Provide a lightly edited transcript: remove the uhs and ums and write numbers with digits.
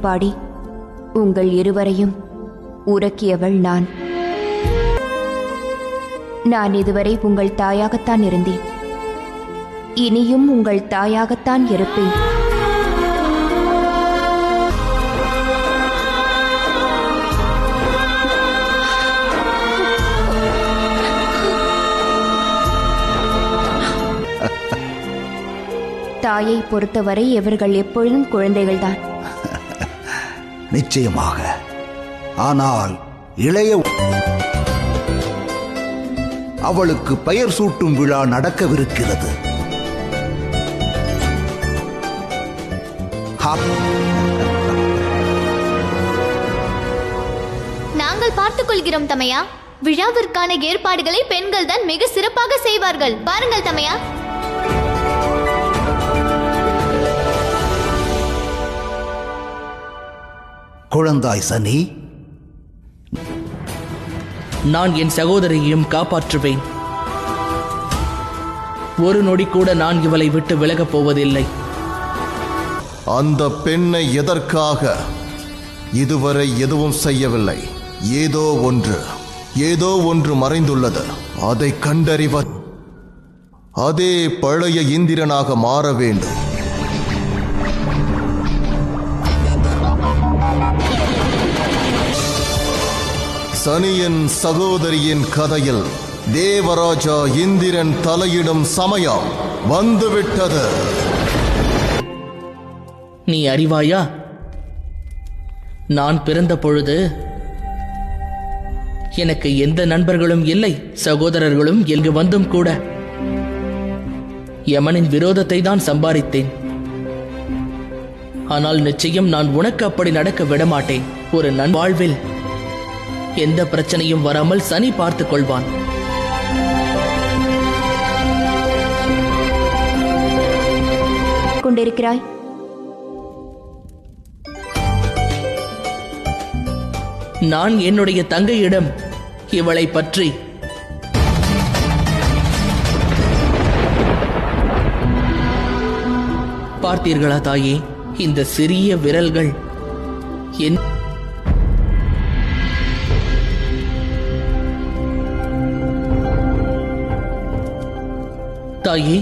பாடி உங்கள் இருவரையும் உறக்கியவள் நான். நான் இதுவரை உங்கள் தாயாகத்தான் இருந்தேன். இனியும் உங்கள் தாயாகத்தான் இருப்பேன். தாயை பொறுத்தவரை இவர்கள் எப்பொழுதும் குழந்தைகள்தான். நிச்சயமாக. ஆனால் இளைய அவளுக்கு பெயர் சூட்டும் விழா நடக்கவிருக்கிறது. நாங்கள் பார்த்துக் கொள்கிறோம் தமையா. விழாவிற்கான ஏற்பாடுகளை பெண்கள் தான் மிக சிறப்பாக செய்வார்கள். பாருங்கள் தமையா. குழந்தாய் சனி, நான் என் சகோதரியையும் காப்பாற்றுவேன். ஒரு நொடி கூட நான் இவளை விட்டு விலகப் போவதில்லை. அந்த பெண்ணை எதற்காக இதுவரை எதுவும் செய்யவில்லை. ஏதோ ஒன்று மறைந்துள்ளது. அதை கண்டறிவ அதே பழைய இந்திரனாக மாற வேண்டும். சனியின் சகோதரியின் கதையில் தேவராஜா இந்திரன் தலையிடும் சமயம் வந்துவிட்டது. நீ அறிவாயா? நான் பிறந்த பொழுது எனக்கு எந்த நண்பர்களும் இல்லை, சகோதரர்களும் எங்கு வந்தும் கூட யமனின் விரோதத்தை தான் சம்பாதித்தேன். ஆனால் நிச்சயம் நான் உனக்கு அப்படி நடக்க விடமாட்டேன். ஒரு வாழ்வில் எந்த பிரச்சனையும் வராமல் சனி பார்த்துக் கொள்வான். கொண்டிருக்கிறாய். நான் என்னுடைய தங்கையிடம் இவளை பற்றி பார்த்தீர்களா தாயே? இந்த சிறிய விரல்கள் என் தாயே,